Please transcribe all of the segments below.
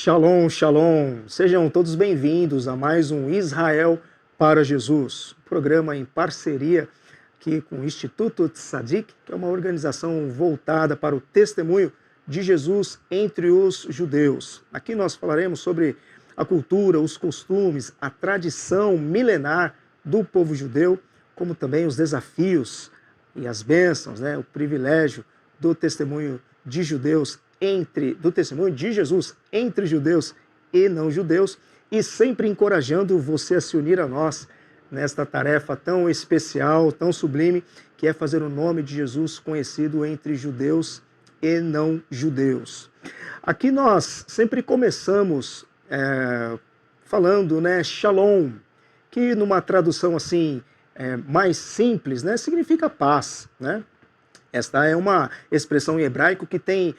Shalom, shalom. Sejam todos bem-vindos a mais um Israel para Jesus, programa em parceria aqui com o Instituto Tzadik, que é uma organização voltada para o testemunho de Jesus entre os judeus. Aqui nós falaremos sobre a cultura, os costumes, a tradição milenar do povo judeu, como também os desafios e as bênçãos, o privilégio do testemunho de judeus do testemunho de Jesus entre judeus e não judeus, e sempre encorajando você a se unir a nós nesta tarefa tão especial, tão sublime, que é fazer o nome de Jesus conhecido entre judeus e não judeus. Aqui nós sempre começamos falando, Shalom, que numa tradução assim mais simples, significa paz, Esta é uma expressão em hebraico que tem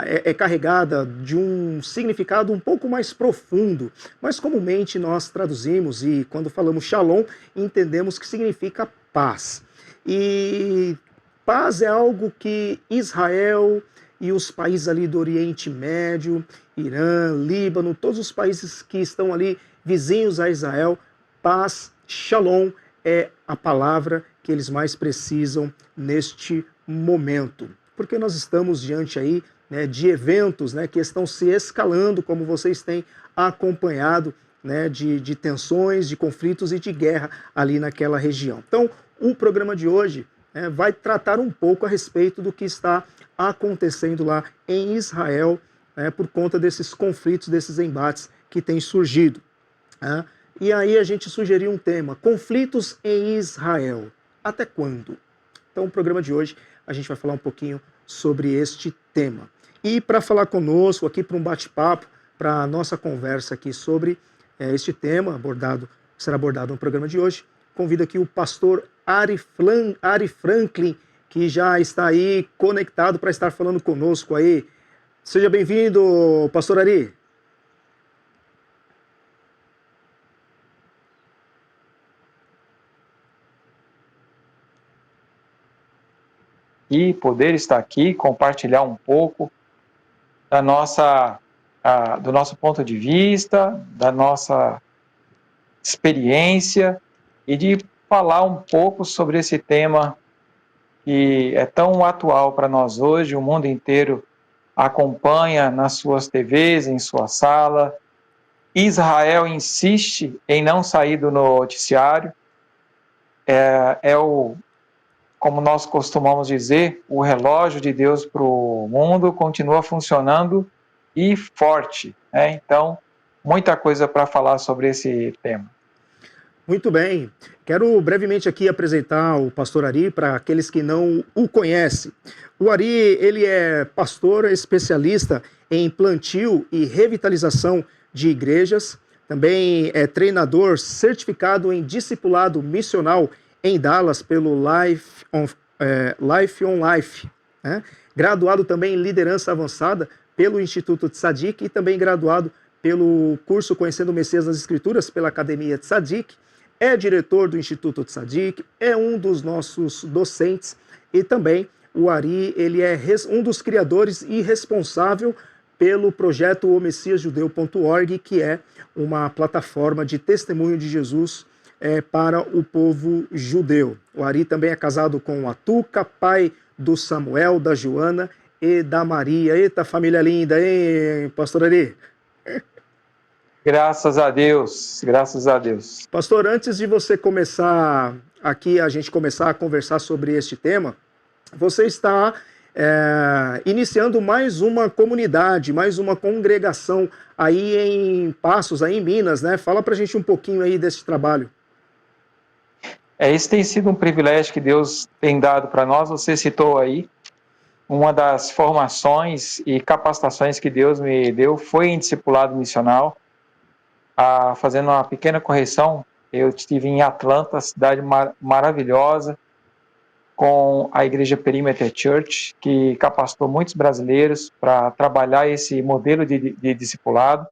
é carregada de um significado um pouco mais profundo, mas comumente nós traduzimos e quando falamos shalom, entendemos que significa paz. E paz é algo que Israel e os países ali do Oriente Médio, Irã, Líbano, todos os países que estão ali vizinhos a Israel, paz, shalom, é a palavra que eles mais precisam neste momento. Porque nós estamos diante aí de eventos que estão se escalando, como vocês têm acompanhado, de tensões, de conflitos e de guerra ali naquela região. Então, o programa de hoje vai tratar um pouco a respeito do que está acontecendo lá em Israel, por conta desses conflitos, desses embates que têm surgido. E aí a gente sugeriu um tema, conflitos em Israel. Até quando? Então, o programa de hoje, a gente vai falar um pouquinho sobre este tema. E para falar conosco aqui, para um bate-papo, para a nossa conversa aqui sobre este tema, que será abordado no programa de hoje, convido aqui o pastor Ari Franklin, que já está aí conectado para estar falando conosco aí. Seja bem-vindo, pastor Ari. E poder estar aqui, compartilhar um pouco do nosso ponto de vista, da nossa experiência e de falar um pouco sobre esse tema que é tão atual para nós hoje. O mundo inteiro acompanha nas suas TVs, em sua sala. Israel insiste em não sair do noticiário. Como nós costumamos dizer, o relógio de Deus para o mundo continua funcionando e forte. Então, muita coisa para falar sobre esse tema. Muito bem. Quero brevemente aqui apresentar o pastor Ari para aqueles que não o conhecem. O Ari, ele é pastor especialista em plantio e revitalização de igrejas, também é treinador certificado em discipulado missional em Dallas pelo Life on Life, graduado também em liderança avançada pelo Instituto Tzadik e também graduado pelo curso Conhecendo o Messias nas Escrituras pela Academia Tzadik, é diretor do Instituto Tzadik, é um dos nossos docentes e também o Ari, ele é um dos criadores e responsável pelo projeto omessiasjudeu.org, que é uma plataforma de testemunho de Jesus para o povo judeu. O Ari também é casado com a Tuca, pai do Samuel, da Joana e da Maria. Eita, família linda, hein, pastor Ari? Graças a Deus, graças a Deus. Pastor, antes de você começar aqui, a gente começar a conversar sobre este tema, você está iniciando mais uma comunidade, mais uma congregação aí em Passos, aí em Minas, Fala pra gente um pouquinho aí desse trabalho. Esse tem sido um privilégio que Deus tem dado para nós. Você citou aí, uma das formações e capacitações que Deus me deu foi em discipulado missional. Fazendo uma pequena correção, eu estive em Atlanta, cidade maravilhosa, com a igreja Perimeter Church, que capacitou muitos brasileiros para trabalhar esse modelo de discipulado.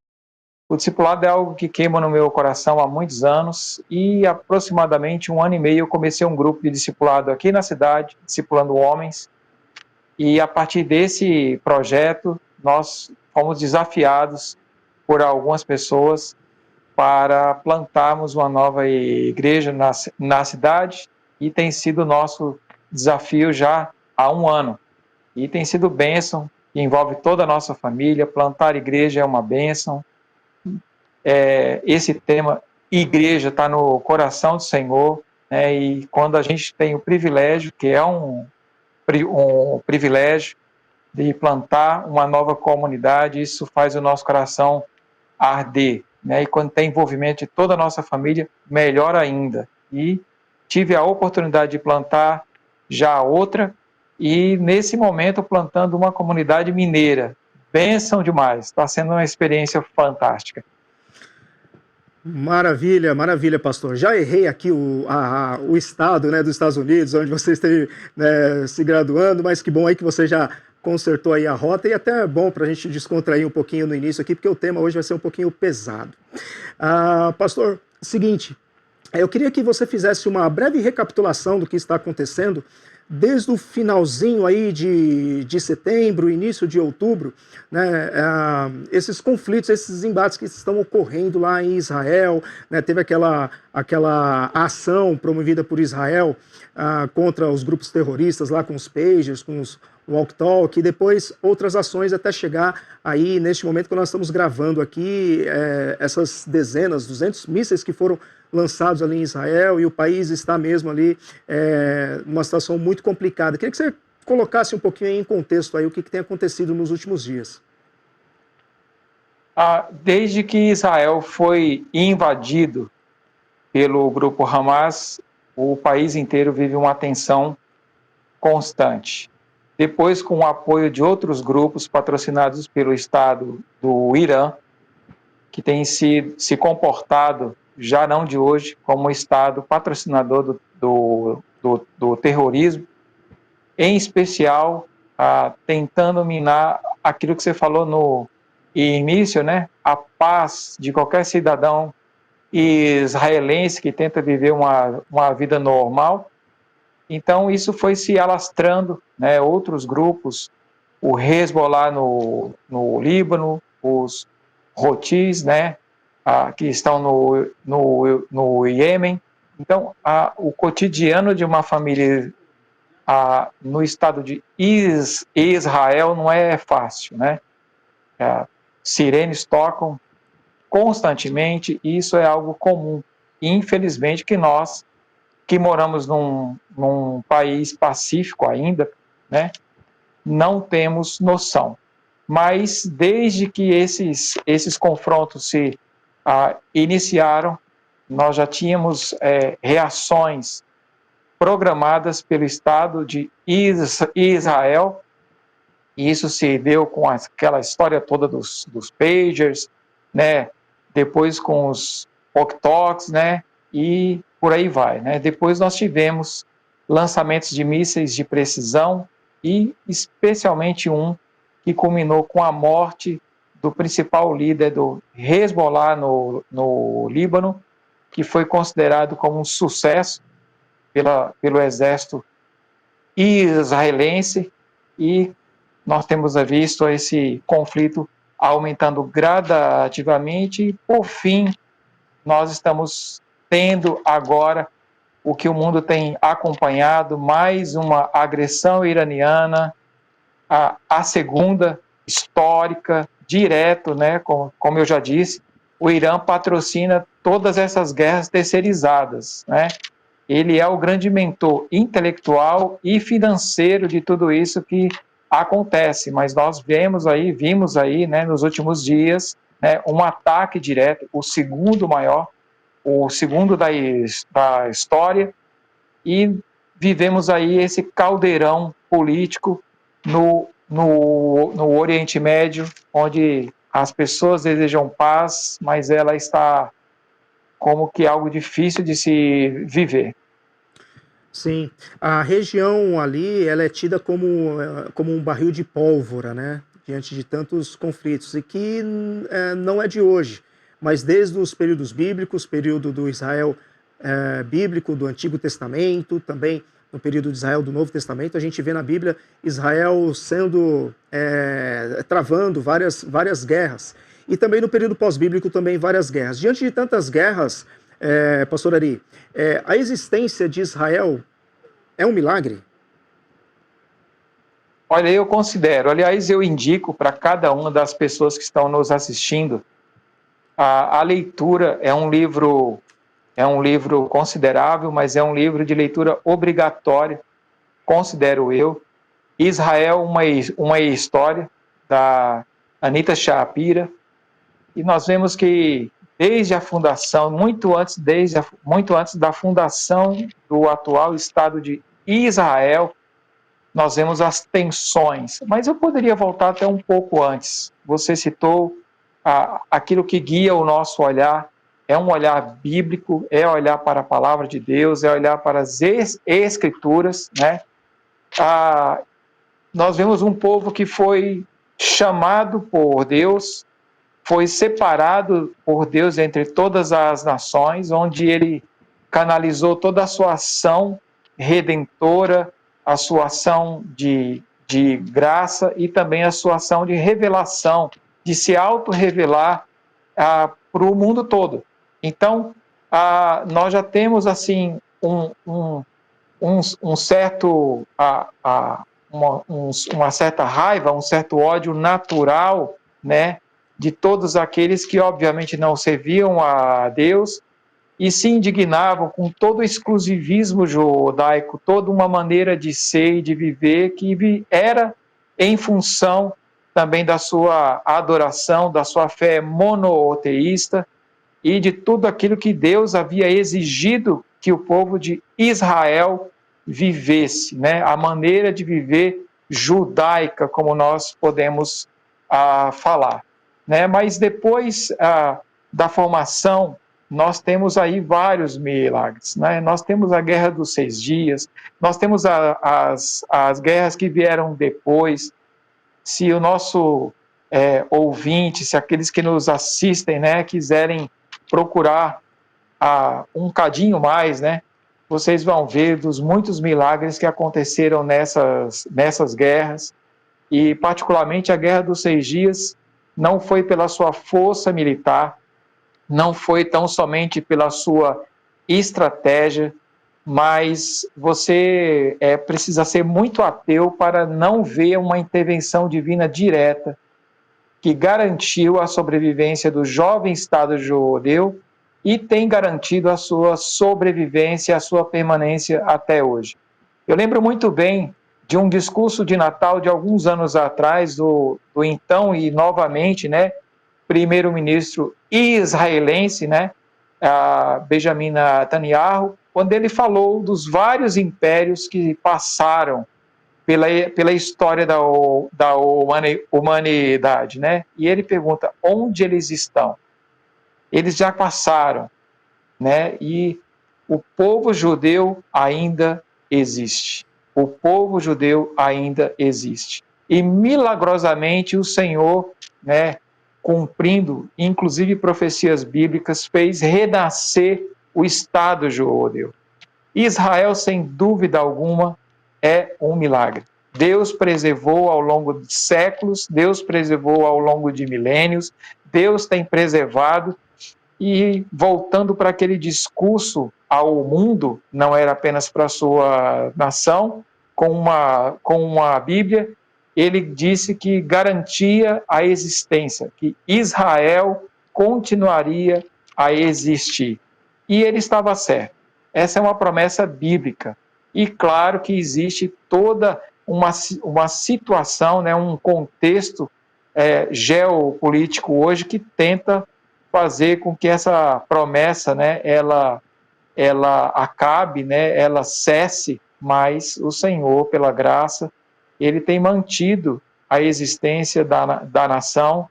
O discipulado é algo que queima no meu coração há muitos anos e aproximadamente 1 ano e meio eu comecei um grupo de discipulado aqui na cidade, discipulando homens, e a partir desse projeto nós fomos desafiados por algumas pessoas para plantarmos uma nova igreja na cidade, e tem sido nosso desafio já há um ano. E tem sido bênção, que envolve toda a nossa família. Plantar igreja é uma bênção. Esse tema, igreja, está no coração do Senhor, né? E quando a gente tem o privilégio, que é um privilégio, de plantar uma nova comunidade, isso faz o nosso coração arder, né? E quando tem envolvimento de toda a nossa família, melhor ainda. E tive a oportunidade de plantar já outra, e nesse momento plantando uma comunidade mineira. Bênção demais, está sendo uma experiência fantástica. Maravilha, maravilha, pastor. Já errei aqui o estado, né, dos Estados Unidos, onde você esteve, né, se graduando, mas que bom aí que você já consertou aí a rota, e até é bom para a gente descontrair um pouquinho no início aqui, porque o tema hoje vai ser um pouquinho pesado. Pastor, seguinte, eu queria que você fizesse uma breve recapitulação do que está acontecendo desde o finalzinho aí de setembro, início de outubro, né, esses conflitos, esses embates que estão ocorrendo lá em Israel, né, teve aquela ação promovida por Israel contra os grupos terroristas lá com os pagers, com os walk-talk, e depois outras ações até chegar aí, neste momento que nós estamos gravando aqui, essas dezenas, 200 mísseis que foram lançados ali em Israel, e o país está mesmo ali numa situação muito complicada. Queria que você colocasse um pouquinho aí em contexto aí o que tem acontecido nos últimos dias. Desde que Israel foi invadido pelo grupo Hamas, o país inteiro vive uma tensão constante. Depois, com o apoio de outros grupos patrocinados pelo Estado do Irã, que tem se comportado, já não de hoje, como Estado patrocinador do terrorismo, em especial tentando minar aquilo que você falou no início, né? A paz de qualquer cidadão israelense que tenta viver uma vida normal. Então, isso foi se alastrando, né? Outros grupos, o Hezbollah no Líbano, os Houthis, né? Que estão no Iêmen. Então, o cotidiano de uma família no estado de Israel não é fácil, né? Sirenes tocam constantemente, e isso é algo comum. Infelizmente, que nós, que moramos num país pacífico ainda, né, não temos noção. Mas desde que esses confrontos se iniciaram, nós já tínhamos reações programadas pelo Estado de Israel, e isso se deu com aquela história toda dos pagers, né, depois com os walkie-talkies, né, e por aí vai, né. Depois nós tivemos lançamentos de mísseis de precisão, e especialmente um que culminou com a morte do principal líder do Hezbollah no Líbano, que foi considerado como um sucesso pelo exército israelense, e nós temos visto esse conflito aumentando gradativamente, e por fim nós estamos tendo agora o que o mundo tem acompanhado, mais uma agressão iraniana, a segunda histórica, direto, né? Como eu já disse, o Irã patrocina todas essas guerras terceirizadas, né? Ele é o grande mentor intelectual e financeiro de tudo isso que acontece, mas nós vimos aí, né, nos últimos dias, né, um ataque direto, o segundo maior, o segundo da história, e vivemos aí esse caldeirão político no Oriente Médio, onde as pessoas desejam paz, mas ela está como que algo difícil de se viver. Sim, a região ali, ela é tida como um barril de pólvora, né, diante de tantos conflitos, e que não é de hoje, mas desde os períodos bíblicos, período do Israel bíblico, do Antigo Testamento, também no período de Israel do Novo Testamento, a gente vê na Bíblia Israel sendo, travando várias guerras. E também no período pós-bíblico também várias guerras. Diante de tantas guerras, pastor Ari, a existência de Israel é um milagre? Olha, eu considero, aliás, eu indico para cada uma das pessoas que estão nos assistindo, a leitura é um livro considerável, mas é um livro de leitura obrigatória, considero eu. Israel, uma história, da Anita Shapira, e nós vemos que desde a fundação, muito antes da fundação do atual Estado de Israel, nós vemos as tensões. Mas eu poderia voltar até um pouco antes. Você citou aquilo que guia o nosso olhar, é um olhar bíblico, é olhar para a palavra de Deus, é olhar para as escrituras, né? Nós vemos um povo que foi chamado por Deus, foi separado por Deus entre todas as nações, onde ele canalizou toda a sua ação redentora, a sua ação de graça e também a sua ação de revelação, de se auto-revelar para o mundo todo. Então, nós já temos assim uma certa raiva, um certo ódio natural, né, de todos aqueles que obviamente não serviam a Deus e se indignavam com todo o exclusivismo judaico, toda uma maneira de ser e de viver que era em função também da sua adoração, da sua fé monoteísta e de tudo aquilo que Deus havia exigido que o povo de Israel vivesse, né? A maneira de viver judaica, como nós podemos falar, né? Mas depois da formação, nós temos aí vários milagres, né? Nós temos a Guerra dos 6 Dias, nós temos as guerras que vieram depois. Se o nosso ouvinte, se aqueles que nos assistem, né, quiserem procurar um cadinho mais, né, vocês vão ver dos muitos milagres que aconteceram nessas guerras, e particularmente a Guerra dos 6 Dias não foi pela sua força militar, não foi tão somente pela sua estratégia, mas você precisa ser muito ateu para não ver uma intervenção divina direta que garantiu a sobrevivência do jovem Estado judeu e tem garantido a sua sobrevivência, a sua permanência até hoje. Eu lembro muito bem de um discurso de Natal de alguns anos atrás, do então e novamente, né, primeiro-ministro israelense, né, Benjamin Netanyahu, quando ele falou dos vários impérios que passaram pela história da humanidade, né? E ele pergunta onde eles estão. Eles já passaram, né? E o povo judeu ainda existe. O povo judeu ainda existe. E milagrosamente o Senhor, né, cumprindo inclusive profecias bíblicas, fez renascer o Estado judeu. Israel, sem dúvida alguma, é um milagre. Deus preservou ao longo de séculos, Deus preservou ao longo de milênios, Deus tem preservado. E voltando para aquele discurso ao mundo, não era apenas para a sua nação, com uma Bíblia, ele disse que garantia a existência, que Israel continuaria a existir. E ele estava certo. Essa é uma promessa bíblica. E claro que existe toda uma situação, né, um contexto geopolítico hoje que tenta fazer com que essa promessa, né, ela acabe, né, ela cesse, mas o Senhor, pela graça, ele tem mantido a existência da nação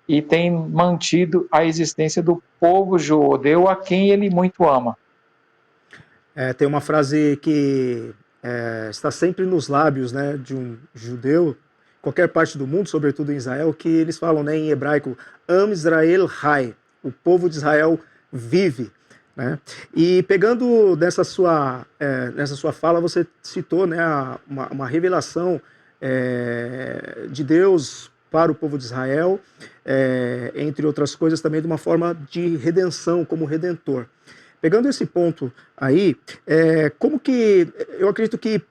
e tem mantido a existência do povo judeu, a quem ele muito ama. Tem uma frase que está sempre nos lábios, né, de um judeu, qualquer parte do mundo, sobretudo em Israel, que eles falam, né, em hebraico, Am Israel Hai, o povo de Israel vive. né? E pegando nessa sua fala, você citou, né, uma revelação de Deus para o povo de Israel, entre outras coisas também de uma forma de redenção, como redentor. Pegando esse ponto aí, como que eu acredito que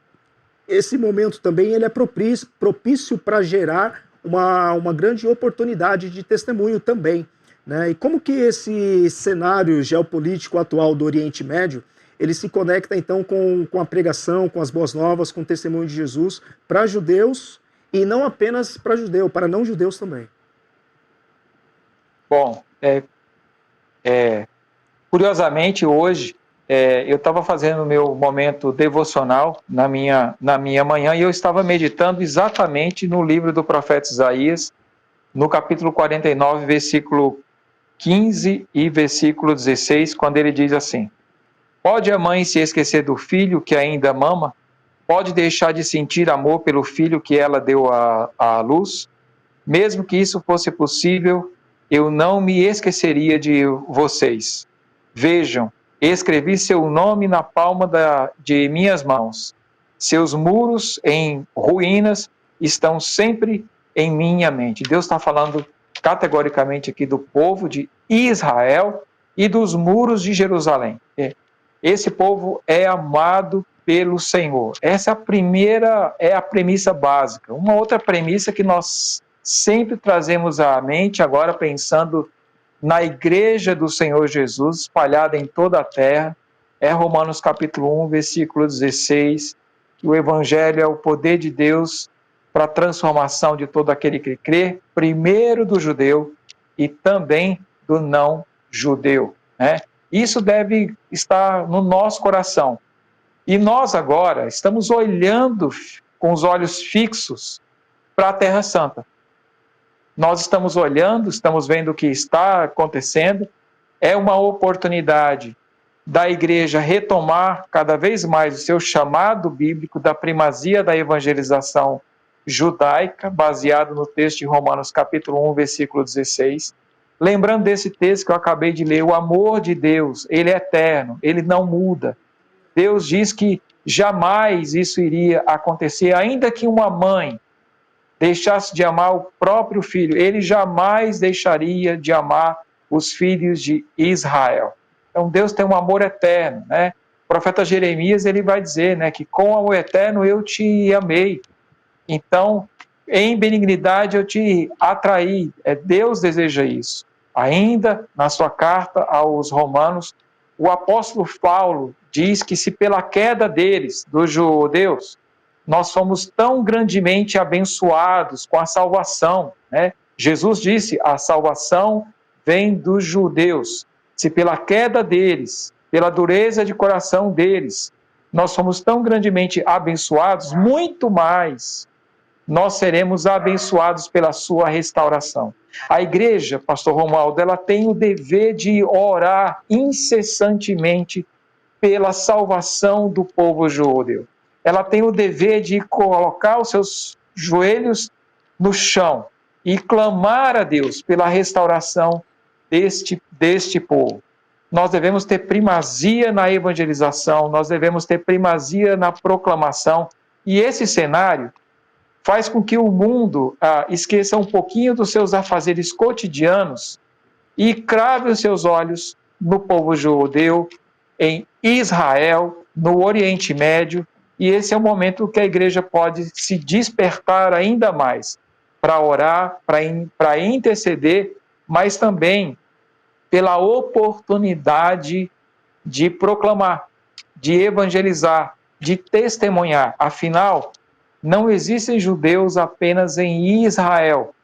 esse momento também ele é propício para gerar uma grande oportunidade de testemunho também, né? E como que esse cenário geopolítico atual do Oriente Médio ele se conecta então com a pregação, com as boas novas, com o testemunho de Jesus para judeus e não apenas para judeu, para não judeus também? Bom, curiosamente hoje eu estava fazendo o meu momento devocional na minha manhã e eu estava meditando exatamente no livro do profeta Isaías, no capítulo 49, versículo 15 e versículo 16, quando ele diz assim: pode a mãe se esquecer do filho que ainda mama? Pode deixar de sentir amor pelo filho que ela deu à luz? Mesmo que isso fosse possível, eu não me esqueceria de vocês. Vejam, escrevi seu nome na palma de minhas mãos. Seus muros em ruínas estão sempre em minha mente. Deus está falando categoricamente aqui do povo de Israel e dos muros de Jerusalém. Esse povo é amado pelo Senhor. Essa é a premissa básica. Uma outra premissa que nós sempre trazemos à mente, agora pensando na igreja do Senhor Jesus, espalhada em toda a terra, é Romanos capítulo 1, versículo 16, que o evangelho é o poder de Deus para a transformação de todo aquele que crê, primeiro do judeu e também do não judeu, né? Isso deve estar no nosso coração. E nós agora estamos olhando com os olhos fixos para a Terra Santa. Nós estamos olhando, estamos vendo o que está acontecendo. É uma oportunidade da igreja retomar cada vez mais o seu chamado bíblico da primazia da evangelização judaica, baseado no texto de Romanos capítulo 1, versículo 16. Lembrando desse texto que eu acabei de ler, o amor de Deus, ele é eterno, ele não muda. Deus diz que jamais isso iria acontecer, ainda que uma mãe deixasse de amar o próprio filho, ele jamais deixaria de amar os filhos de Israel. Então Deus tem um amor eterno, né? O profeta Jeremias, ele vai dizer, né, que com amor eterno eu te amei. Então, em benignidade eu te atraí. Deus deseja isso. Ainda na sua carta aos Romanos, o apóstolo Paulo diz que se pela queda deles, dos judeus, nós somos tão grandemente abençoados com a salvação, né? Jesus disse, a salvação vem dos judeus. Se pela queda deles, pela dureza de coração deles, nós somos tão grandemente abençoados, muito mais nós seremos abençoados pela sua restauração. A igreja, pastor Romualdo, ela tem o dever de orar incessantemente pela salvação do povo judeu. Ela tem o dever de colocar os seus joelhos no chão e clamar a Deus pela restauração deste povo. Nós devemos ter primazia na evangelização, nós devemos ter primazia na proclamação, e esse cenário faz com que o mundo esqueça um pouquinho dos seus afazeres cotidianos e crave os seus olhos no povo judeu, em Israel, no Oriente Médio, e esse é o momento que a igreja pode se despertar ainda mais para orar, para interceder, mas também pela oportunidade de proclamar, de evangelizar, de testemunhar. Afinal, não existem judeus apenas em Israel,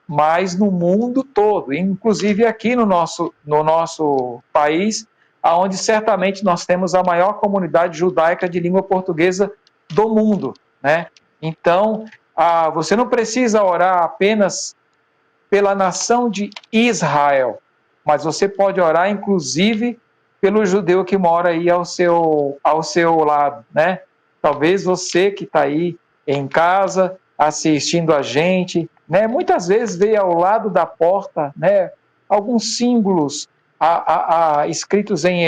mas no mundo todo, inclusive aqui no nosso país, onde certamente nós temos a maior comunidade judaica de língua portuguesa do mundo, né? Então, você não precisa orar apenas pela nação de Israel, mas você pode orar, inclusive, pelo judeu que mora aí ao seu lado, né? Talvez você que está aí em casa, assistindo a gente, né? Muitas vezes vê ao lado da porta, né, alguns símbolos escritos em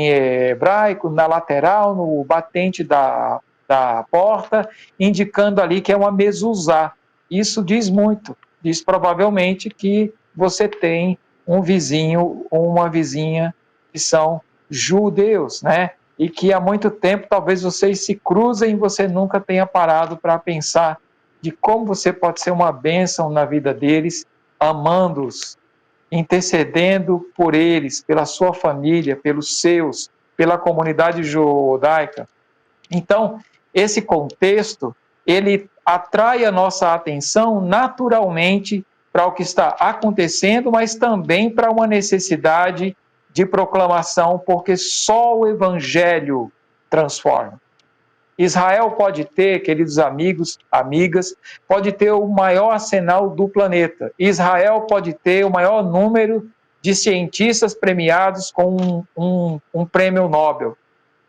hebraico, na lateral, no batente da porta, indicando ali que é uma mezuzá. Isso diz muito, diz provavelmente que você tem um vizinho ou uma vizinha que são judeus, né? E que há muito tempo talvez vocês se cruzem e você nunca tenha parado para pensar de como você pode ser uma bênção na vida deles, amando-os, intercedendo por eles, pela sua família, pelos seus, pela comunidade judaica. Então, esse contexto, ele atrai a nossa atenção naturalmente para o que está acontecendo, mas também para uma necessidade de proclamação, porque só o Evangelho transforma. Israel pode ter, queridos amigos, amigas, pode ter o maior arsenal do planeta. Israel pode ter o maior número de cientistas premiados com um prêmio Nobel.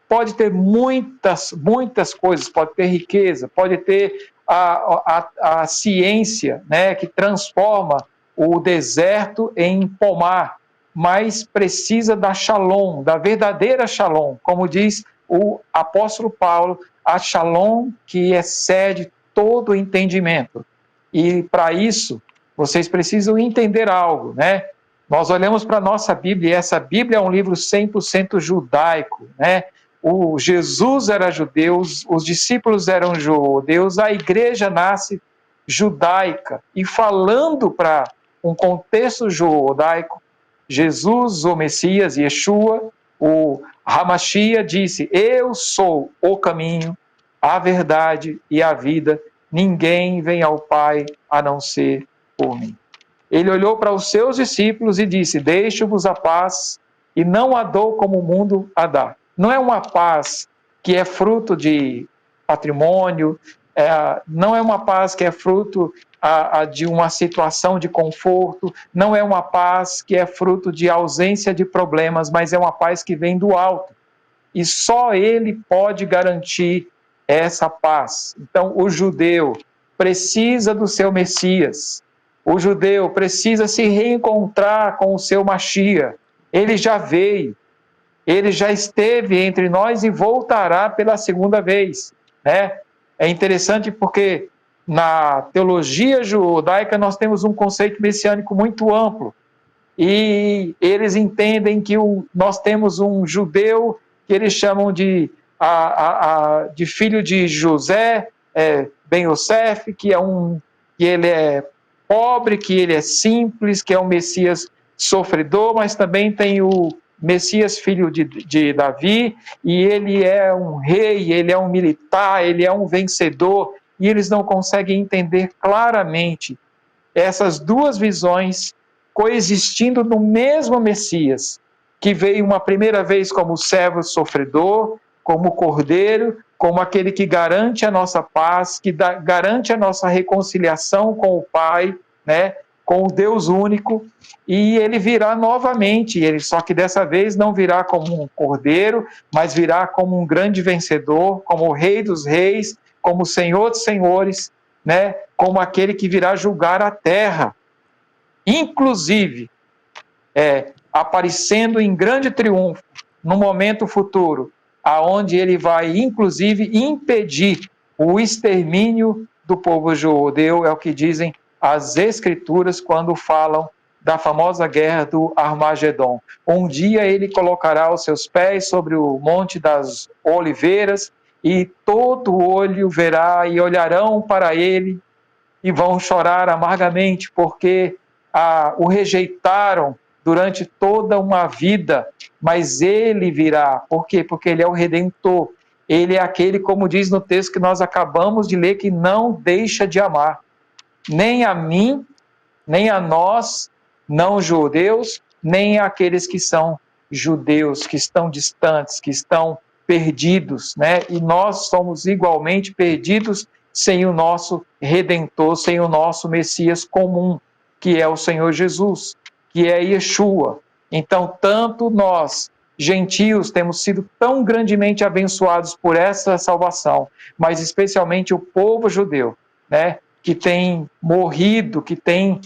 Pode ter muitas coisas, pode ter riqueza, pode ter a ciência, né, que transforma o deserto em pomar, mas precisa da shalom, da verdadeira shalom, como diz o apóstolo Paulo, a shalom que excede todo o entendimento. E para isso, vocês precisam entender algo, né? Nós olhamos para a nossa Bíblia, e essa Bíblia é um livro 100% judaico, né? O Jesus era judeu, os discípulos eram judeus, a igreja nasce judaica. E falando para um contexto judaico, Jesus, o Messias, Yeshua, o Hamashia, disse: eu sou o caminho, a verdade e a vida. Ninguém vem ao Pai a não ser por mim. Ele olhou para os seus discípulos e disse: deixo-vos a paz e não a dou como o mundo a dá. Não é uma paz que é fruto de patrimônio, não é uma paz que é fruto de uma situação de conforto, não é uma paz que é fruto de ausência de problemas, mas é uma paz que vem do alto. E só Ele pode garantir essa paz. Então, o judeu precisa do seu Messias. O judeu precisa se reencontrar com o seu Machia. Ele já veio. Ele já esteve entre nós e voltará pela segunda vez, né? É interessante porque na teologia judaica nós temos um conceito messiânico muito amplo e eles entendem que nós temos um judeu que eles chamam de filho de José, Ben Yosef, que ele é pobre, que ele é simples, que é um Messias sofredor, mas também tem o Messias, filho de Davi, e ele é um rei, ele é um militar, ele é um vencedor, e eles não conseguem entender claramente essas duas visões coexistindo no mesmo Messias, que veio uma primeira vez como servo sofredor, como cordeiro, como aquele que garante a nossa paz, que garante a nossa reconciliação com o Pai, né? Com o Deus único, e ele virá novamente, só que dessa vez não virá como um cordeiro, mas virá como um grande vencedor, como o Rei dos Reis, como o Senhor dos Senhores, né? Como aquele que virá julgar a terra, inclusive aparecendo em grande triunfo no momento futuro, aonde ele vai inclusive impedir o extermínio do povo judeu, é o que dizem as Escrituras quando falam da famosa guerra do Armagedon. Um dia ele colocará os seus pés sobre o Monte das Oliveiras e todo olho verá e olharão para ele e vão chorar amargamente porque o rejeitaram durante toda uma vida, mas ele virá. Por quê? Porque ele é o Redentor. Ele é aquele, como diz no texto que nós acabamos de ler, que não deixa de amar. Nem a mim, nem a nós, não judeus, nem aqueles que são judeus, que estão distantes, que estão perdidos, né? E nós somos igualmente perdidos sem o nosso Redentor, sem o nosso Messias comum, que é o Senhor Jesus, que é Yeshua. Então, tanto nós, gentios, temos sido tão grandemente abençoados por essa salvação, mas especialmente o povo judeu, né? Que tem morrido, que tem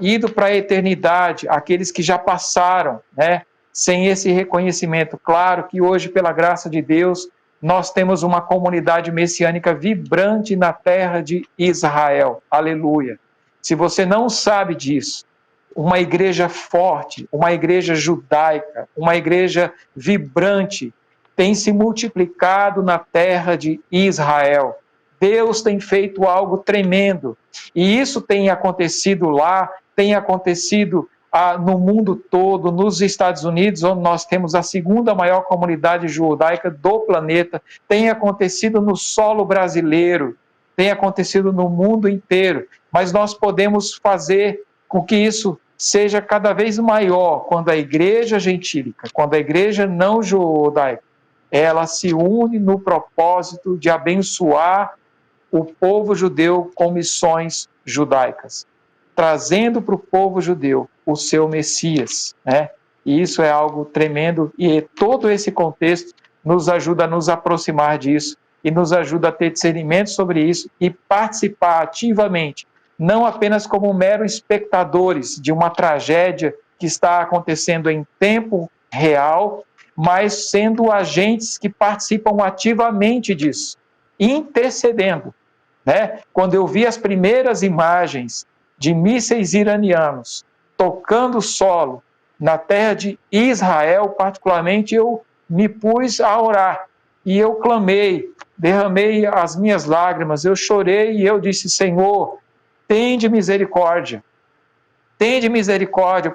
ido para a eternidade, aqueles que já passaram, né, sem esse reconhecimento. Claro que hoje, pela graça de Deus, nós temos uma comunidade messiânica vibrante na terra de Israel. Aleluia! Se você não sabe disso, uma igreja forte, uma igreja judaica, uma igreja vibrante, tem se multiplicado na terra de Israel. Deus tem feito algo tremendo. E isso tem acontecido lá, tem acontecido no mundo todo, nos Estados Unidos, onde nós temos a segunda maior comunidade judaica do planeta, tem acontecido no solo brasileiro, tem acontecido no mundo inteiro. Mas nós podemos fazer com que isso seja cada vez maior quando a igreja gentílica, quando a igreja não judaica, ela se une no propósito de abençoar o povo judeu com missões judaicas, trazendo para o povo judeu o seu Messias, né? E isso é algo tremendo, e todo esse contexto nos ajuda a nos aproximar disso, e nos ajuda a ter discernimento sobre isso, e participar ativamente, não apenas como meros espectadores de uma tragédia que está acontecendo em tempo real, mas sendo agentes que participam ativamente disso, intercedendo, né? Quando eu vi as primeiras imagens de mísseis iranianos tocando solo na terra de Israel, particularmente, eu me pus a orar e eu clamei, derramei as minhas lágrimas, eu chorei e eu disse: Senhor, tende misericórdia,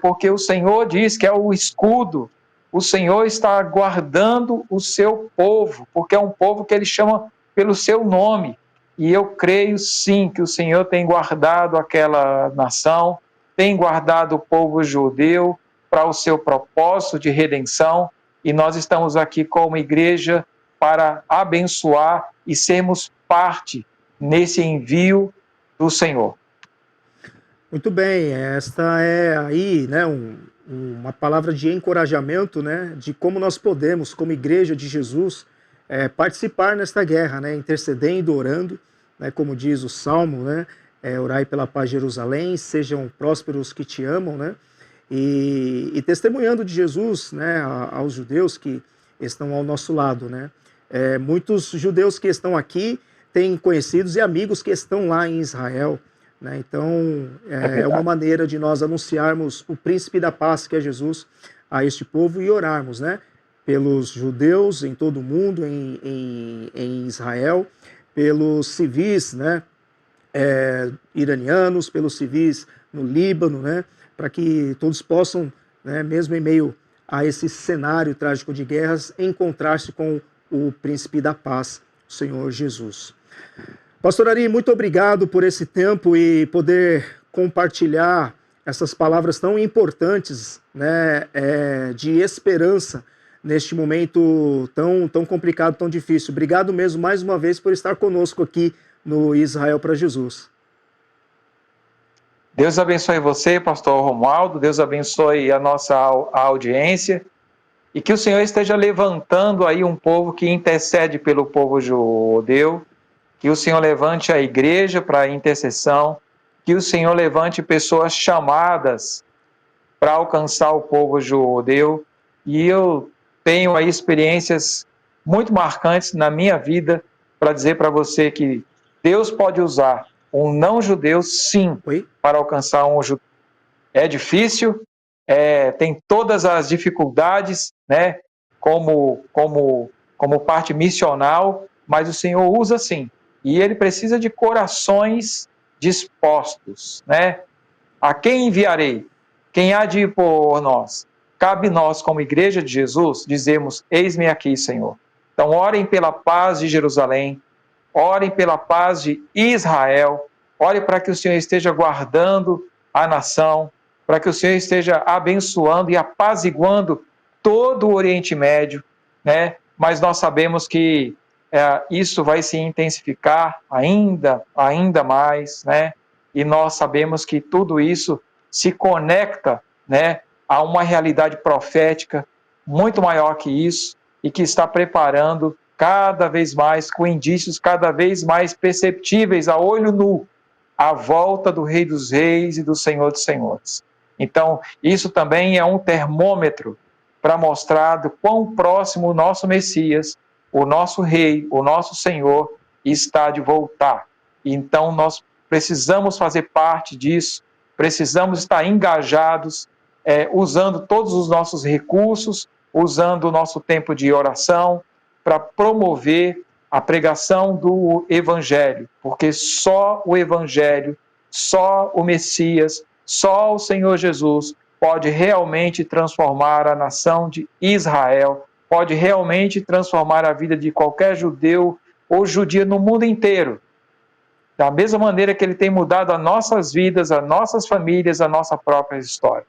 porque o Senhor diz que é o escudo, o Senhor está guardando o seu povo, porque é um povo que ele chama pelo seu nome. E eu creio sim que o Senhor tem guardado aquela nação, tem guardado o povo judeu para o seu propósito de redenção, e nós estamos aqui como igreja para abençoar e sermos parte nesse envio do Senhor. Muito bem, esta é aí, né, uma palavra de encorajamento, né, de como nós podemos, como igreja de Jesus, participar nesta guerra, né, intercedendo, orando, né, como diz o Salmo, né, orai pela paz de Jerusalém, sejam prósperos que te amam, né, e testemunhando de Jesus, né, aos judeus que estão ao nosso lado, né. Muitos judeus que estão aqui têm conhecidos e amigos que estão lá em Israel, né? Então, é uma maneira de nós anunciarmos o príncipe da paz, que é Jesus, a este povo, e orarmos, né, pelos judeus em todo o mundo, em Israel, pelos civis, né, iranianos, pelos civis no Líbano, né, para que todos possam, né, mesmo em meio a esse cenário trágico de guerras, encontrar-se com o príncipe da paz, o Senhor Jesus. Pastor Ari, muito obrigado por esse tempo e poder compartilhar essas palavras tão importantes, né, de esperança neste momento tão complicado, tão difícil. Obrigado mesmo mais uma vez por estar conosco aqui no Israel para Jesus. Deus abençoe você, pastor Romualdo, Deus abençoe a nossa audiência, e que o Senhor esteja levantando aí um povo que intercede pelo povo judeu, que o Senhor levante a igreja para a intercessão, que o Senhor levante pessoas chamadas para alcançar o povo judeu. E eu tenho aí experiências muito marcantes na minha vida para dizer para você que Deus pode usar um não judeu, sim, para alcançar um judeu. É difícil, tem todas as dificuldades, né, como parte missional, mas o Senhor usa sim. E ele precisa de corações dispostos, né? A quem enviarei? Quem há de ir por nós? Cabe nós, como igreja de Jesus, dizermos: eis-me aqui, Senhor. Então, orem pela paz de Jerusalém, orem pela paz de Israel, orem para que o Senhor esteja guardando a nação, para que o Senhor esteja abençoando e apaziguando todo o Oriente Médio, né? Mas nós sabemos que isso vai se intensificar ainda mais, né? E nós sabemos que tudo isso se conecta, né, a uma realidade profética muito maior que isso, e que está preparando cada vez mais, com indícios cada vez mais perceptíveis a olho nu, a volta do Rei dos Reis e do Senhor dos Senhores. Então, isso também é um termômetro para mostrar do quão próximo o nosso Messias, o nosso Rei, o nosso Senhor está de voltar. Então, nós precisamos fazer parte disso, precisamos estar engajados, usando todos os nossos recursos, usando o nosso tempo de oração para promover a pregação do Evangelho, porque só o Evangelho, só o Messias, só o Senhor Jesus pode realmente transformar a nação de Israel, pode realmente transformar a vida de qualquer judeu ou judia no mundo inteiro. Da mesma maneira que ele tem mudado as nossas vidas, as nossas famílias, a nossa própria história.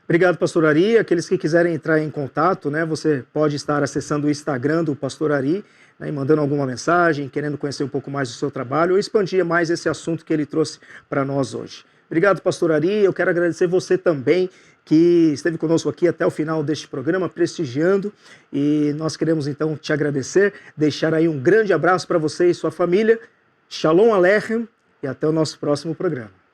Obrigado, Pastor Ari. Aqueles que quiserem entrar em contato, né, você pode estar acessando o Instagram do Pastor Ari, né, e mandando alguma mensagem, querendo conhecer um pouco mais do seu trabalho ou expandir mais esse assunto que ele trouxe para nós hoje. Obrigado, Pastor Ari. Eu quero agradecer você também, que esteve conosco aqui até o final deste programa, prestigiando, e nós queremos então te agradecer, deixar aí um grande abraço para você e sua família. Shalom Aleichem e até o nosso próximo programa.